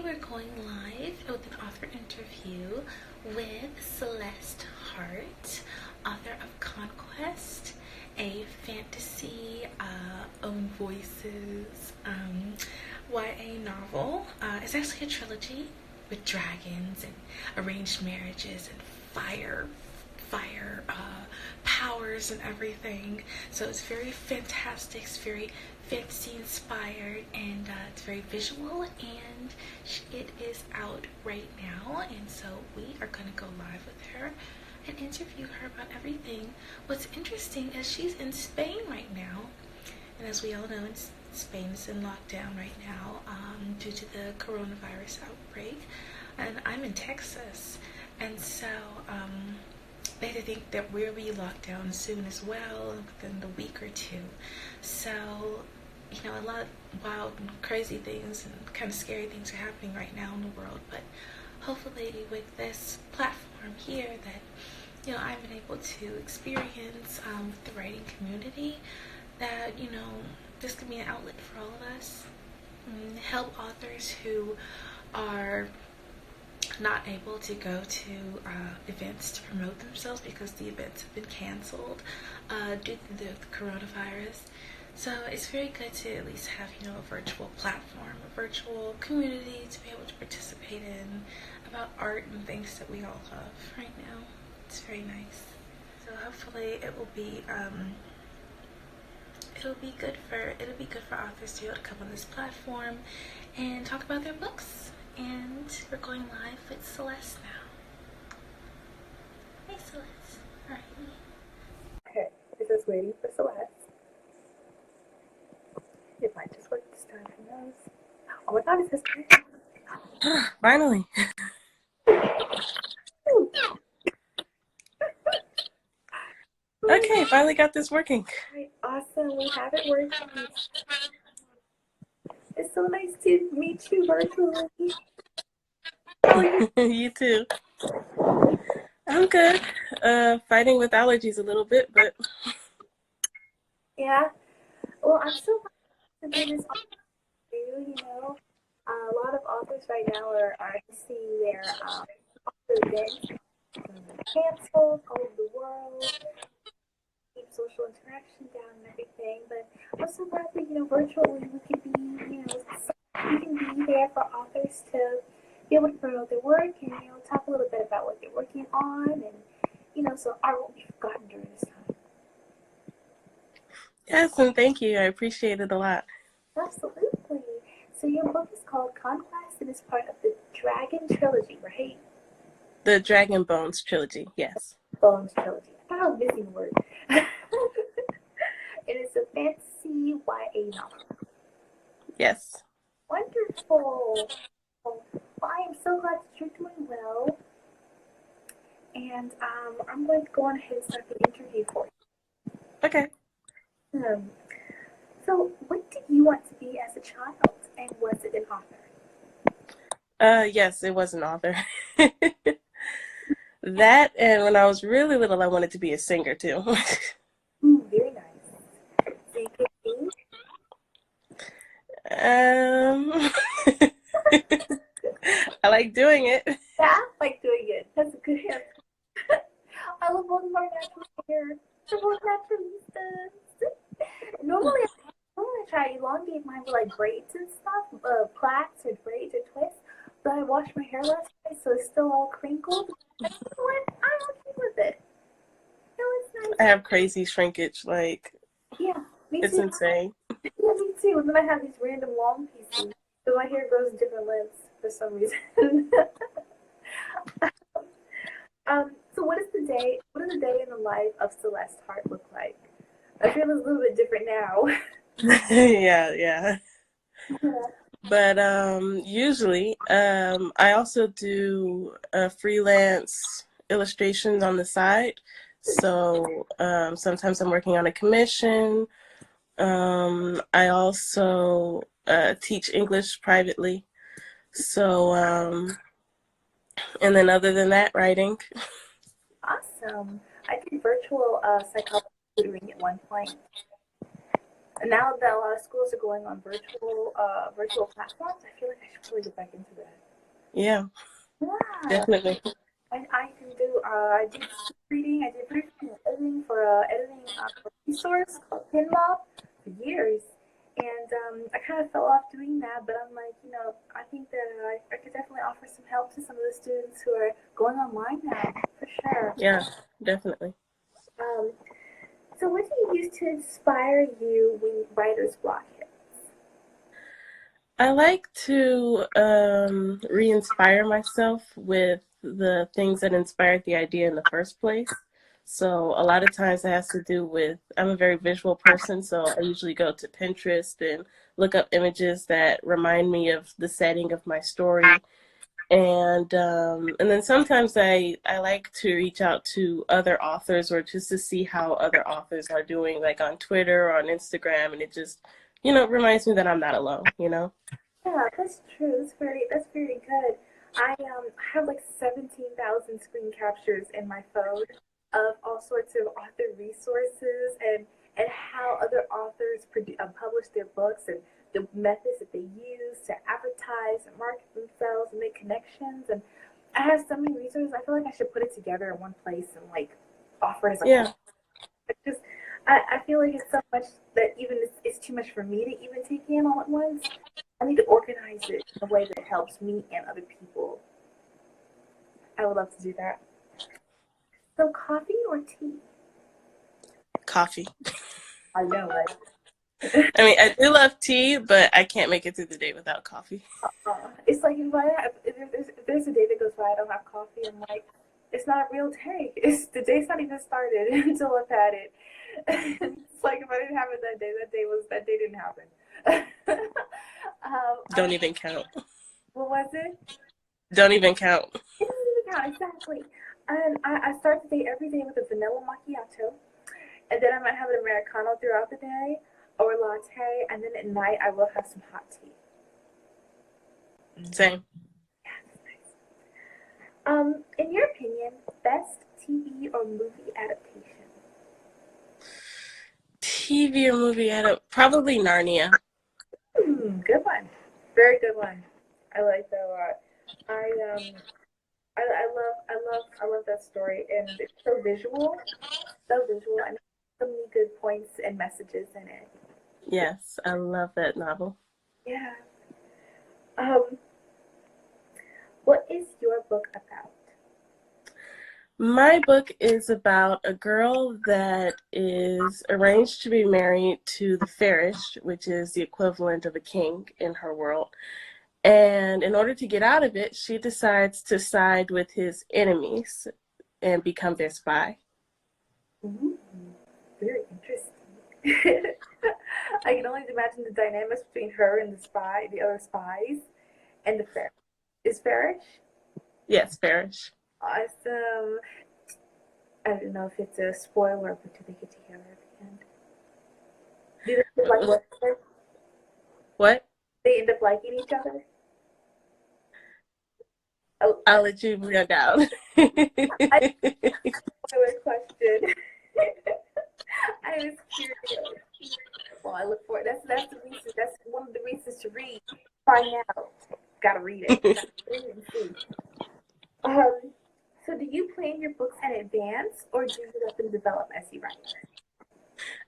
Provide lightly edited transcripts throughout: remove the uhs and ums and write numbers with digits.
we're going live with an author interview with Celeste Harte, author of Conquest, a fantasy, own voices, YA novel. It's actually a trilogy with dragons and arranged marriages and fire powers and everything. So it's very fantastic. It's very fantasy inspired, and it's very visual, and it is out right now, and so we are going to go live with her and interview her about everything. What's interesting is she's in Spain right now, and as we all know, Spain is in lockdown right now due to the coronavirus outbreak, and I'm in Texas, and so they think that we'll be locked down soon as well, within the week or two. So, a lot of wild and crazy things and kind of scary things are happening right now in the world, but hopefully with this platform here that, I've been able to experience with the writing community, that, this can be an outlet for all of us, and help authors who are not able to go to events to promote themselves because the events have been canceled due to the coronavirus. So it's very good to at least have, a virtual platform, a virtual community to be able to participate in about art and things that we all love right now. It's very nice. So hopefully it will be good for authors to be able to come on this platform and talk about their books. And we're going live with Celeste now. Hey Celeste. Alright. Okay, we're just waiting for Celeste. It might just work this time, who knows? Oh my god, it's this time. Finally. Okay, finally got this working. Right, awesome, we have it working. It's so nice to meet you virtually. How are you? You too. I'm good. Fighting with allergies a little bit, but Yeah. Well, I'm so glad to do this too, A lot of authors right now are seeing their author events canceled all over the world, keep social interaction down and everything. But I'm so glad that, virtually we can be, we can be there for authors to be able to promote their work and, talk a little bit about what they're working on, and, so art won't be forgotten during this time. yes, and thank you. I appreciate it a lot. Absolutely. So your book is called Conquest, and it's part of the Dragon Trilogy, right? The Dragon Bones trilogy, yes. Bones Trilogy. I thought I was missing a word. It is a fantasy YA novel. Yes. Wonderful. Well, I am so glad that you're doing well. And I'm going to go on ahead and start the interview for you. Okay. So, what did you want to be as a child, and was it an author? Yes, it was an author. That, and when I was really little, I wanted to be a singer too. Very nice. So you could sing? I like doing it. Yeah, I like doing it. That's a good answer. I love both of our natural singers. They're both naturalistas. Normally, I try to elongate mine with like braids and stuff, plaits or braids or twists. But I washed my hair last night, so it's still all crinkled. I'm okay with it. No, it's nice. I have crazy shrinkage, Yeah, me it's too. insane. Yeah, me too. And then I have these random long pieces, so my hair grows in different lengths for some reason. So what does the day in the life of Celeste Harte look like? I feel it's a little bit different now. Yeah. But usually, I also do freelance illustrations on the side. So sometimes I'm working on a commission. I also teach English privately. So, and then other than that, writing. Awesome. I did virtual psychology tutoring at one point. And now that a lot of schools are going on virtual platforms, I feel like I should probably get back into that. Yeah, Yeah. definitely. I can do I did reading, I did briefing and editing for editing for a resource called PinMob for years. And I kind of fell off doing that, but I'm like, I think that I could definitely offer some help to some of the students who are going online now, for sure. Yeah, definitely. Um, so what do you use to inspire you when writer's block hits? I like to re-inspire myself with the things that inspired the idea in the first place. So a lot of times it has to do with, I'm a very visual person, so I usually go to Pinterest and look up images that remind me of the setting of my story. And then sometimes I like to reach out to other authors or just to see how other authors are doing, like on Twitter or on Instagram, and it just, reminds me that I'm not alone. Yeah, that's true. That's very good. I have like 17,000 screen captures in my phone of all sorts of author resources and how other authors publish their books and the methods that they use to advertise and market themselves and make connections. And I have so many resources. I feel like I should put it together in one place and like offer as Yeah. just I feel like it's so much that even it's too much for me to even take in all at once. I need to organize it in a way that helps me and other people. I would love to do that. So, coffee or tea? Coffee. I know, right? I mean, I do love tea, but I can't make it through the day without coffee. It's like if there's a day that goes by I don't have coffee, I'm like, it's not a real day. The day's not even started until I've had it. It's like if I didn't have it that day didn't happen. Don't even count. What was it? Don't even count. It doesn't even count, exactly. And I start the day every day with a vanilla macchiato, and then I might have an Americano throughout the day, or a latte, and then at night I will have some hot tea. Same. Yeah, that's nice. In your opinion, best TV or movie adaptation? TV or movie probably Narnia. Good one. Very good one. I like that a lot. I I love that story, and it's so visual, and so many good points and messages in it. Yes, I love that novel. Yeah. Um, what is your book about? My book is about a girl that is arranged to be married to the Farish, which is the equivalent of a king in her world. And in order to get out of it, she decides to side with his enemies and become their spy. Ooh, very interesting. I can only imagine the dynamics between her and the other spies, and the Farish. Is Farish? Yes, Farish. Awesome. I don't know if it's a spoiler, but do they get together at the end? Do they end up like what? What? They end up liking each other? Oh, I'll let you run down. I spoiler question. I was curious. Well, I look for it. That's the reason. That's one of the reasons to read. Find out. Gotta read it. Gotta read it and see. So do you plan your books in advance, or do you let them develop as you write?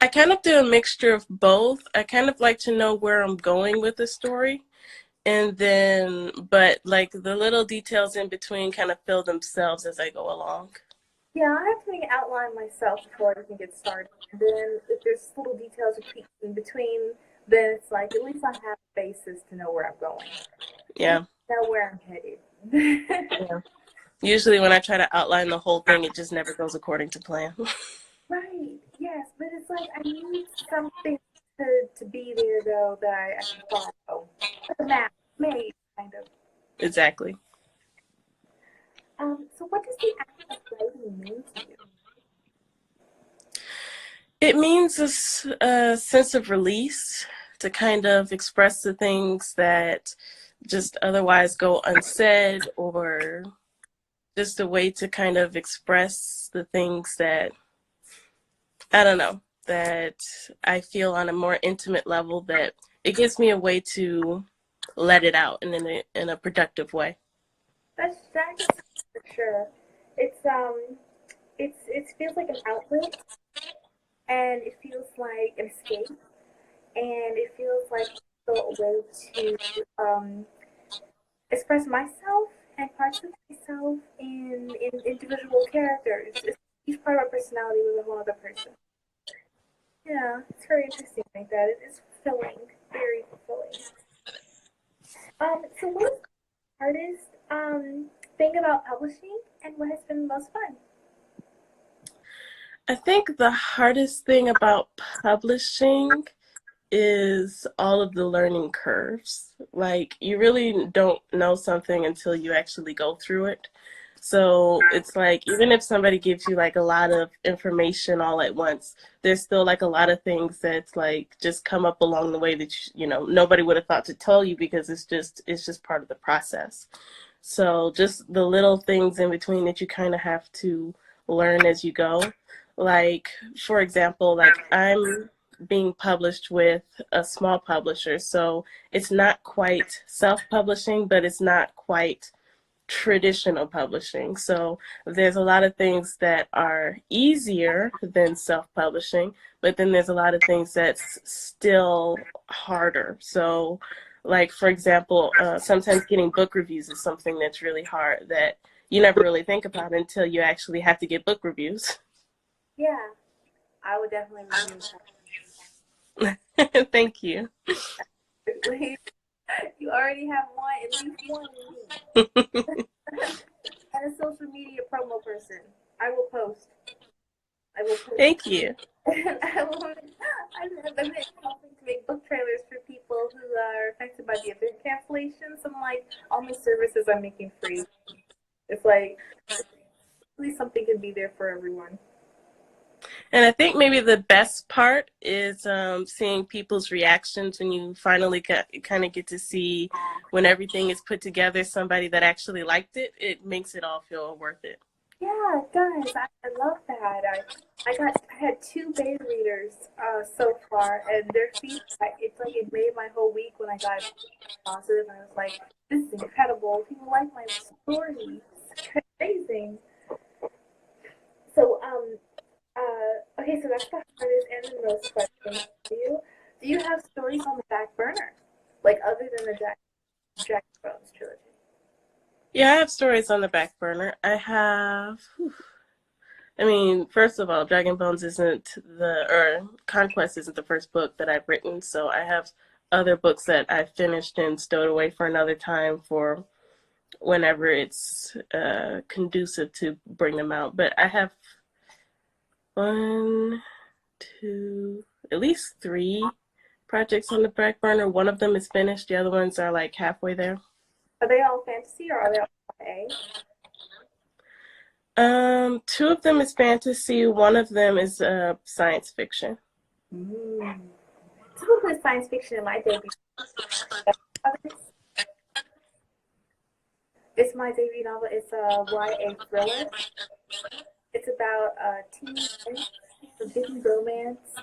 I kind of do a mixture of both. I kind of like to know where I'm going with the story. But like the little details in between kind of fill themselves as I go along. Yeah, I have to make an outline myself before everything gets started. And then if there's little details or tweaks in between, then it's like at least I have a basis to know where I'm going. Yeah. Know where I'm headed. Yeah. Usually when I try to outline the whole thing, it just never goes according to plan. Right. Yes, but it's like I need something to be there though that I can follow. Like a map, maybe kind of. Exactly. So what does the act of writing mean to you? It means a sense of release to kind of express the things that just otherwise go unsaid, or just a way to kind of express the things that, I don't know. that I feel on a more intimate level that it gives me a way to let it out and in a productive way. That's for sure. It feels like an outlet, and it feels like an escape, and it feels like a way to express myself and parts of myself in individual characters. Each part of our personality with a whole other person. Yeah, it's very interesting like that. It's fulfilling, very fulfilling. So what is the hardest thing about publishing, and what has been the most fun? I think the hardest thing about publishing is all of the learning curves. Like, you really don't know something until you actually go through it. So it's like, even if somebody gives you like a lot of information all at once, there's still like a lot of things that's like just come up along the way that nobody would have thought to tell you, because it's just part of the process. So just the little things in between that you kind of have to learn as you go. Like, for example, like I'm being published with a small publisher, so it's not quite self-publishing, but it's not quite traditional publishing. So there's a lot of things that are easier than self-publishing, but then there's a lot of things that's still harder. So, like, for example, sometimes getting book reviews is something that's really hard that you never really think about until you actually have to get book reviews. Yeah, I would definitely review Thank you. that. You already have one, at least one. And a social media promo person. I will post. Thank you. I'm helping to make book trailers for people who are affected by the event cancellations. I'm like, all my services I'm making free. It's like, at least something can be there for everyone. And I think maybe the best part is seeing people's reactions when you finally kind of get to see when everything is put together, somebody that actually liked it. It makes it all feel worth it. Yeah, it does. I love that. I had 2 beta readers so far, and their feedback, it's like it made my whole week when I got positive, and I was like, this is incredible. People like my stories. It's amazing. So, okay, so that's the hardest and the most question for you. Do you have stories on the back burner? Like, other than the Dragon Bones trilogy? Yeah, I have stories on the back burner. First of all, Conquest isn't the first book that I've written, so I have other books that I've finished and stowed away for another time for whenever it's conducive to bring them out. But I have at least 3 projects on the back burner. One of them is finished. The other ones are like halfway there. Are they all fantasy or are they all A? 2 of them is fantasy. One of them is science fiction. Some of the science fiction in my debut. It's my debut novel. It's a YA thriller. It's about teen forbidden romance,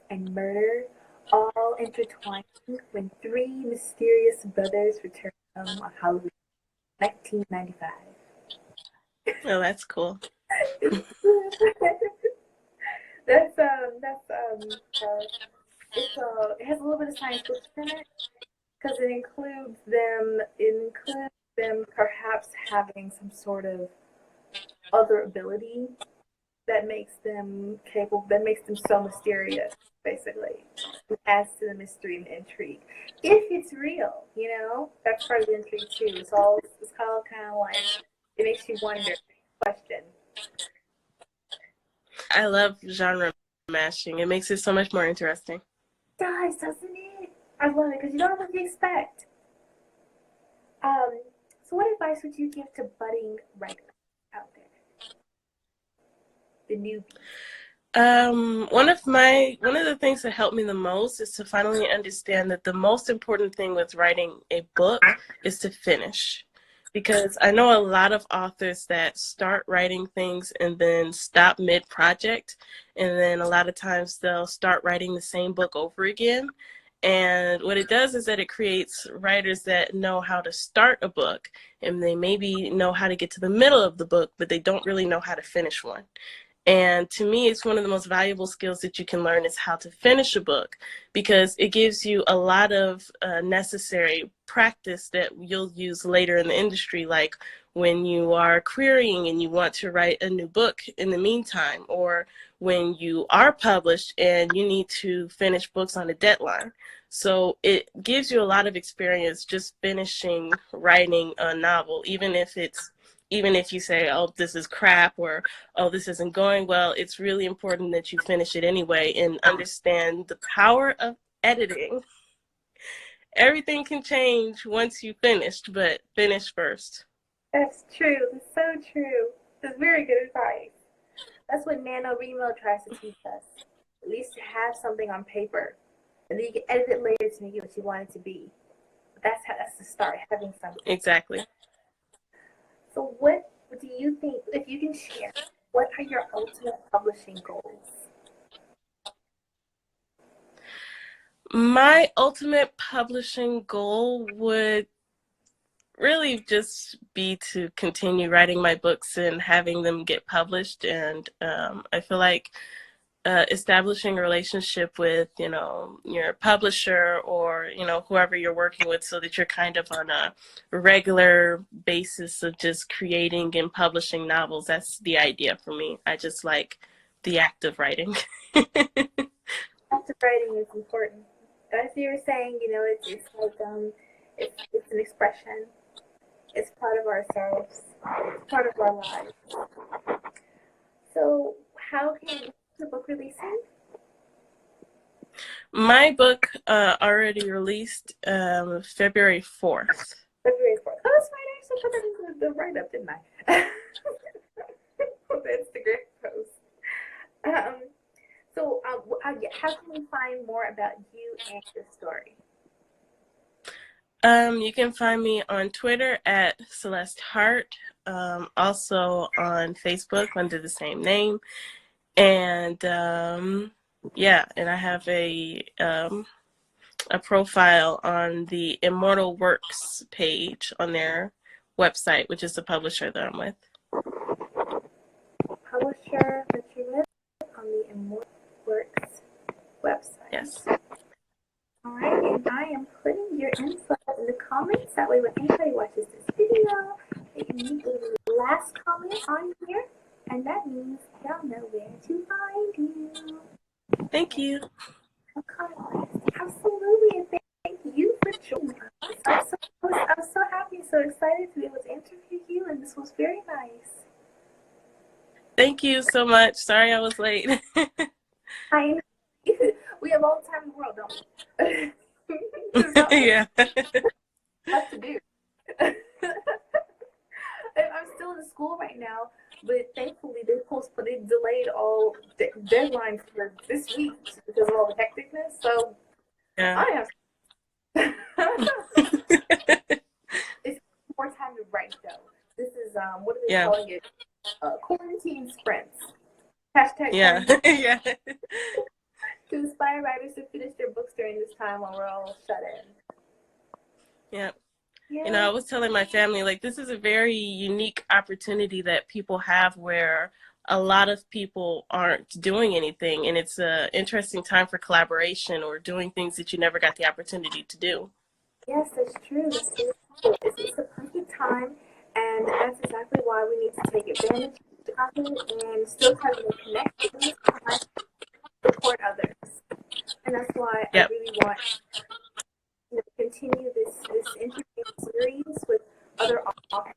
and murder, all intertwined when 3 mysterious brothers return home on Halloween 1995. Oh, that's cool. It has a little bit of science fiction in it because it includes them perhaps having some sort of other ability that makes them so mysterious, basically. It adds to the mystery and intrigue. If it's real, that's part of the intrigue too. It's called kind of like, it makes you wonder, question. I love genre mashing. It makes it so much more interesting. It does, doesn't it? I love it because you don't know what to expect. So what advice would you give to budding writers out there? The newbie. One of the things that helped me the most is to finally understand that the most important thing with writing a book is to finish. because I know a lot of authors that start writing things and then stop mid-project, and then a lot of times they'll start writing the same book over again. And what it does is that it creates writers that know how to start a book, and they maybe know how to get to the middle of the book, but they don't really know how to finish one. And to me, it's one of the most valuable skills that you can learn is how to finish a book, because it gives you a lot of necessary practice that you'll use later in the industry, like when you are querying and you want to write a new book in the meantime, or when you are published and you need to finish books on a deadline. So it gives you a lot of experience just finishing writing a novel, even if you say, oh, this is crap, or, oh, this isn't going well. It's really important that you finish it anyway and understand the power of editing. Everything can change once you finished, but finish first. That's true. That's so true. That's very good advice. That's what NaNoWriMo tries to teach us. At least to have something on paper. And then you can edit it later to make it what you want it to be. That's the start, having something. Exactly. So what do you think, if you can share, what are your ultimate publishing goals? My ultimate publishing goal would really just be to continue writing my books and having them get published. And I feel like establishing a relationship with, your publisher or, whoever you're working with, so that you're kind of on a regular basis of just creating and publishing novels. That's the idea for me. I just like the act of writing. Act of writing is important. As you were saying, it's like it's an expression. It's part of ourselves. It's part of our lives. So how can the book releasing? My book already released February 4th. February 4th. Oh, that's right. I actually put that into the write-up, didn't I? The Instagram post. So how can we find more about you and your story? You can find me on Twitter at Celeste Harte, also on Facebook under the same name. And and I have a profile on the Immortal Works page on their website, which is the publisher that I'm with. Publisher that you're with on the Immortal Works website. Yes. All right, and I am putting your info in the comments. That way, when anybody watches this video, they can leave the last comment on here, and that means they'll know where to find you. Thank you. Absolutely, and thank you for joining us. I'm so happy, so excited to be able to interview you, and this was very nice. Thank you so much. Sorry I was late. We have all the time in the world, don't we? Yeah. What to do. I'm still in school right now, but thankfully they delayed all deadlines for this week because of all the hecticness. So Yeah. I have it's more time to write though. This is what are they calling it? Quarantine sprints. Hashtag Yeah. Yeah. to inspire writers to finish their books during this time while we're all shut in. Yeah. Yeah. I was telling my family, like, this is a very unique opportunity that people have where a lot of people aren't doing anything. And it's an interesting time for collaboration or doing things that you never got the opportunity to do. Yes, that's true. It's a perfect time. And that's exactly why we need to take advantage of it and still try to make connections and support others. And that's why I really want to continue this interview series with other authors.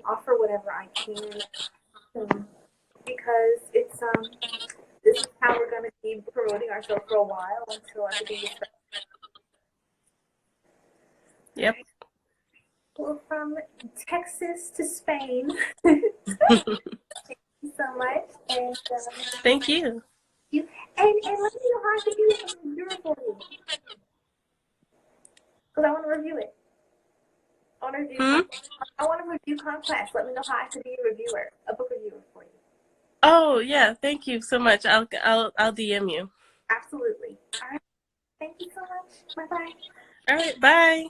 Offer whatever I can because it's this is how we're going to be promoting ourselves for a while until everything is ready. Yep. Well, from Texas to Spain. Thank you so much. And thank you. And let me know how I can do something beautiful for you. Because I want to review it. I want to review Hmm? I want to review Conquest. Let me know how I could be a reviewer, a book reviewer for you. Oh yeah, thank you so much. I'll DM you. Absolutely. All right. Thank you so much. Bye bye. All right, bye.